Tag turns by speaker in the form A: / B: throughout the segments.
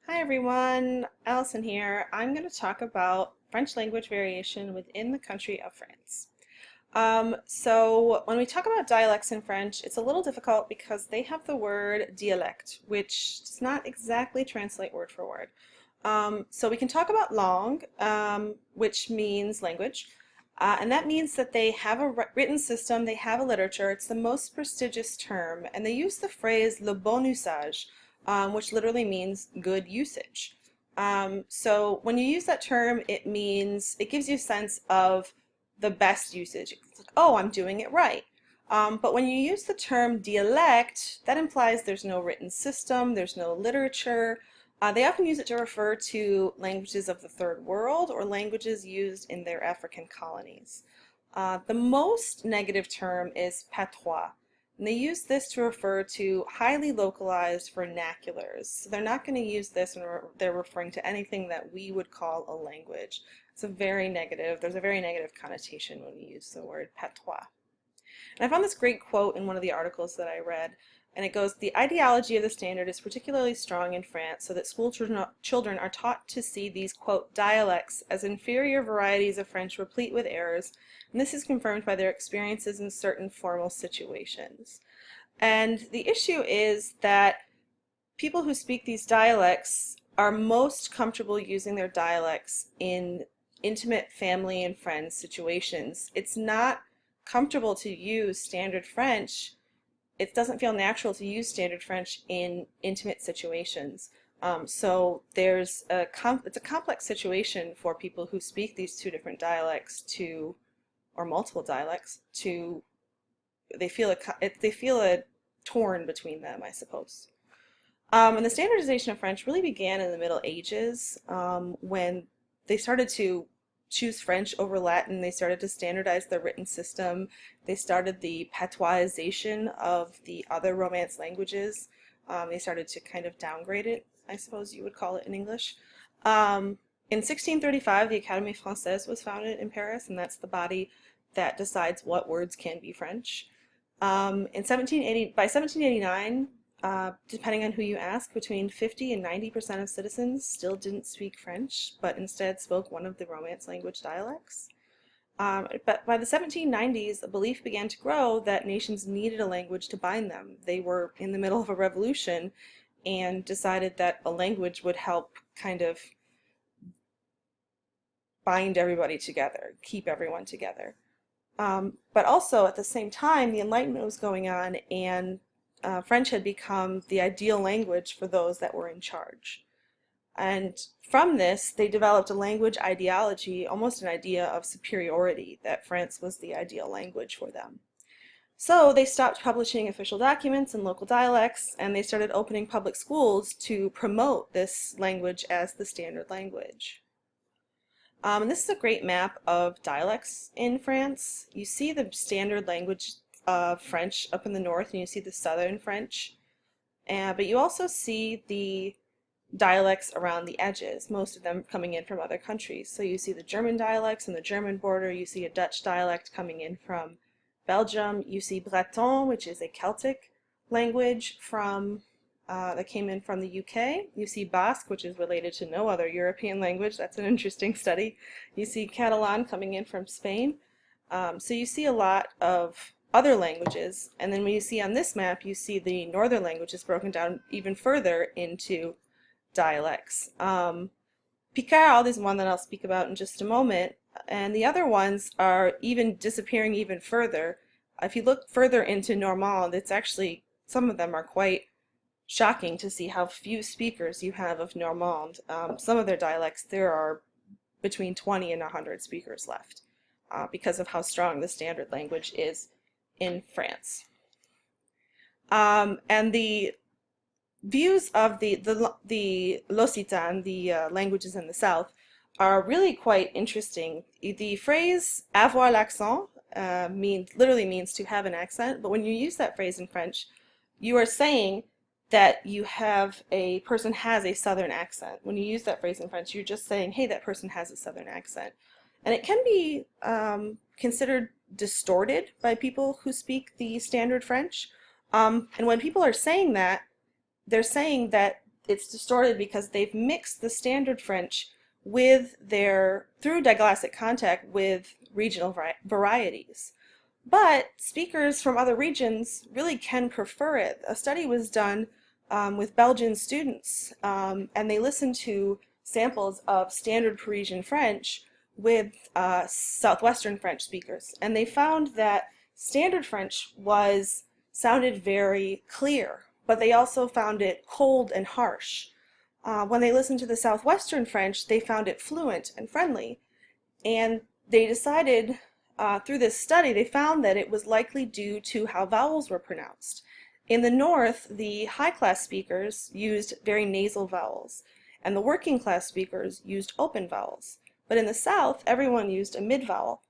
A: Hi everyone, Allison here. I'm going to talk about French language variation within the country of France. So when we talk about dialects in French, it's a little difficult because they have the word dialect, which does not exactly translate word for word. So we can talk about langue, which means language, and that means that they have a written system, they have a literature. It's the most prestigious term, and they use the phrase le bon usage, which literally means good usage. So when you use that term, it gives you a sense of the best usage. It's like, oh, I'm doing it right. But when you use the term dialect, that implies there's no written system, there's no literature. They often use it to refer to languages of the Third World or languages used in their African colonies. The most negative term is patois. And they use this to refer to highly localized vernaculars. So they're not going to use this when they're referring to anything that we would call a language. There's a very negative connotation when we use the word patois. And I found this great quote in one of the articles that I read, and it goes, "The ideology of the standard is particularly strong in France, so that school children are taught to see these, quote, dialects as inferior varieties of French replete with errors, and this is confirmed by their experiences in certain formal situations." And the issue is that people who speak these dialects are most comfortable using their dialects in intimate family and friends situations. It's not comfortable to use standard French. It doesn't feel natural to use standard French in intimate situations. So it's a complex situation for people who speak these two different dialects or multiple dialects they feel a torn between them, I suppose. And the standardization of French really began in the Middle Ages, when they started to choose French over Latin. They started to standardize the written system. They started the patoisization of the other Romance languages. They started to kind of downgrade it, I suppose you would call it in English. In 1635, the Académie Française was founded in Paris, and that's the body that decides what words can be French. By 1789, depending on who you ask, between 50 and 90% of citizens still didn't speak French, but instead spoke one of the Romance language dialects. But by the 1790s, a belief began to grow that nations needed a language to bind them. They were in the middle of a revolution and decided that a language would help kind of bind everybody together, keep everyone together. But also at the same time, the Enlightenment was going on, and French had become the ideal language for those that were in charge. And from this, they developed a language ideology, almost an idea of superiority, that France was the ideal language for them. So they stopped publishing official documents in local dialects, and they started opening public schools to promote this language as the standard language. And this is a great map of dialects in France. You see the standard language of French up in the north, and you see the southern French. But you also see the dialects around the edges, most of them coming in from other countries. So you see the German dialects on the German border, you see a Dutch dialect coming in from Belgium, you see Breton, which is a Celtic language that came in from the UK. You see Basque, which is related to no other European language. That's an interesting study. You see Catalan coming in from Spain. So you see a lot of other languages, and then when you see on this map, you see the northern languages broken down even further into dialects. Picard is one that I'll speak about in just a moment, and the other ones are even disappearing even further. If you look further into Normand, it's actually, some of them are quite shocking to see how few speakers you have of Normand. Some of their dialects, there are between 20 and 100 speakers left, because of how strong the standard language is in France. And the views of the L'Occitan, the languages in the south, are really quite interesting. The phrase avoir l'accent literally means to have an accent, but when you use that phrase in French, you are saying that a person has a southern accent. When you use that phrase in French, you're just saying, hey, that person has a southern accent. And it can be considered distorted by people who speak the standard French. And when people are saying that, they're saying that it's distorted because they've mixed the standard French with through diglossic contact with regional varieties. But speakers from other regions really can prefer it. A study was done with Belgian students, and they listened to samples of standard Parisian French with southwestern French speakers, and they found that standard French sounded very clear, but they also found it cold and harsh. When they listened to the southwestern French, they found it fluent and friendly, and they decided through this study, they found that it was likely due to how vowels were pronounced. In the north, the high-class speakers used very nasal vowels, and the working-class speakers used open vowels. But in the south, everyone used a mid-vowel.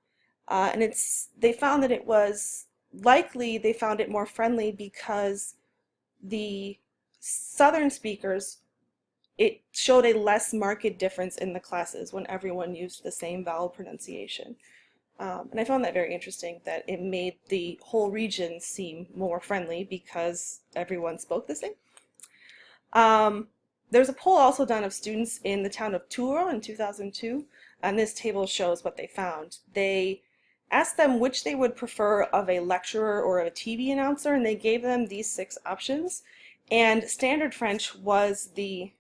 A: And they found that it was likely they found it more friendly because the southern speakers, it showed a less marked difference in the classes when everyone used the same vowel pronunciation. And I found that very interesting, that it made the whole region seem more friendly because everyone spoke the same. There's a poll also done of students in the town of Tours in 2002, and this table shows what they found. They asked them which they would prefer of a lecturer or a TV announcer, and they gave them these 6 options. And standard French was the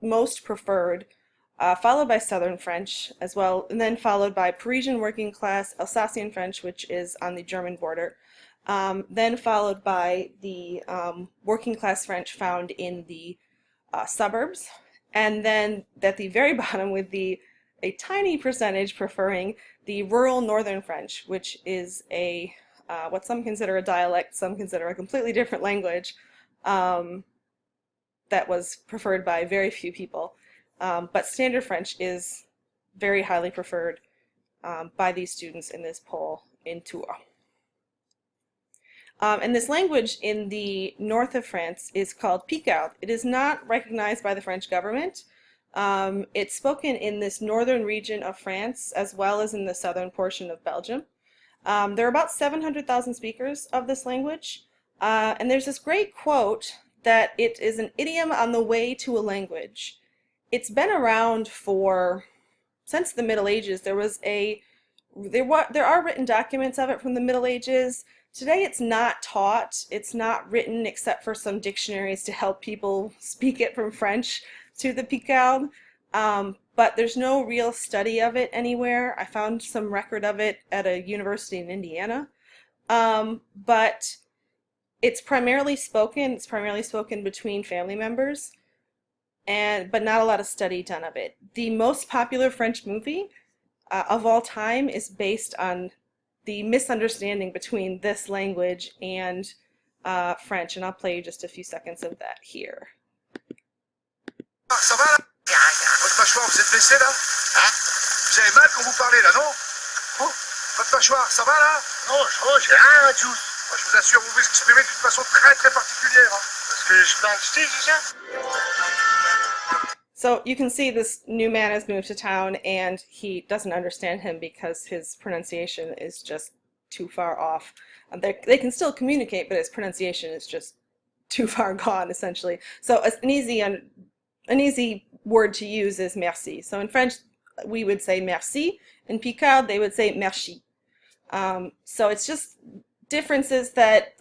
A: most preferred, followed by Southern French as well, and then followed by Parisian working class, Alsatian French, which is on the German border, then followed by the working class French found in the suburbs, and then at the very bottom with a tiny percentage preferring the rural northern French, which is what some consider a dialect, some consider a completely different language, that was preferred by very few people. But standard French is very highly preferred by these students in this poll in Tours. And this language in the north of France is called Picard. It is not recognized by the French government. It's spoken in this northern region of France as well as in the southern portion of Belgium. There are about 700,000 speakers of this language. And there's this great quote that it is an idiom on the way to a language. It's been around since the Middle Ages. There are written documents of it from the Middle Ages. Today it's not taught, it's not written except for some dictionaries to help people speak it from French to the Picard, but there's no real study of it anywhere. I found some record of it at a university in Indiana, but it's primarily spoken between family members, but not a lot of study done of it. The most popular French movie of all time is based on the misunderstanding between this language and French, and I'll play you just a few seconds of that here.
B: Ça va là? Votre mâchoire, vous êtes blessé là? Hein? Vous avez mal quand vous parlez là, non? Oh, votre mâchoire, ça va là? Non, j'ai rien du tout. Moi, je vous assure, vous vous exprimez d'une façon très très particulière. Hein? Parce que je parle style, c'est ça?
A: So you can see this new man has moved to town and he doesn't understand him because his pronunciation is just too far off. They can still communicate, but his pronunciation is just too far gone, essentially. So an easy word to use is merci. So in French, we would say merci. In Picard, they would say merci. So it's just differences that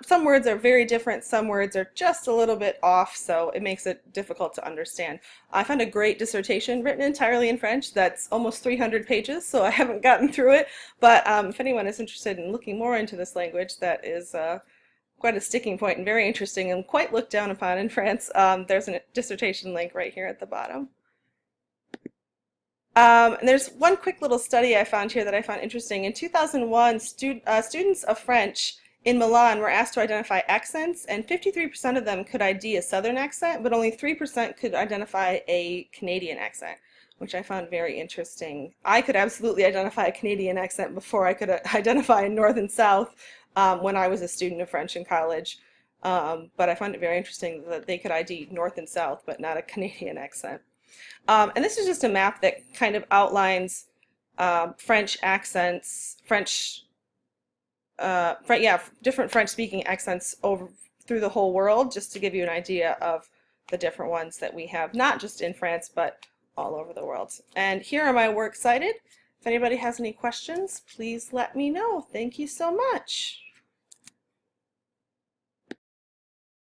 A: some words are very different, some words are just a little bit off, so it makes it difficult to understand. I found a great dissertation written entirely in French that's almost 300 pages, so I haven't gotten through it, but if anyone is interested in looking more into this language, that is quite a sticking point and very interesting and quite looked down upon in France. There's a dissertation link right here at the bottom. And there's one quick little study I found here that I found interesting. In 2001, students of French in Milan were asked to identify accents, and 53% of them could ID a Southern accent, but only 3% could identify a Canadian accent, which I found very interesting. I could absolutely identify a Canadian accent before I could identify a North and South when I was a student of French in college, but I found it very interesting that they could ID North and South, but not a Canadian accent. And this is just a map that kind of outlines French accents, different French-speaking accents through the whole world, just to give you an idea of the different ones that we have, not just in France, but all over the world. And here are my works cited. If anybody has any questions, please let me know. Thank you so much.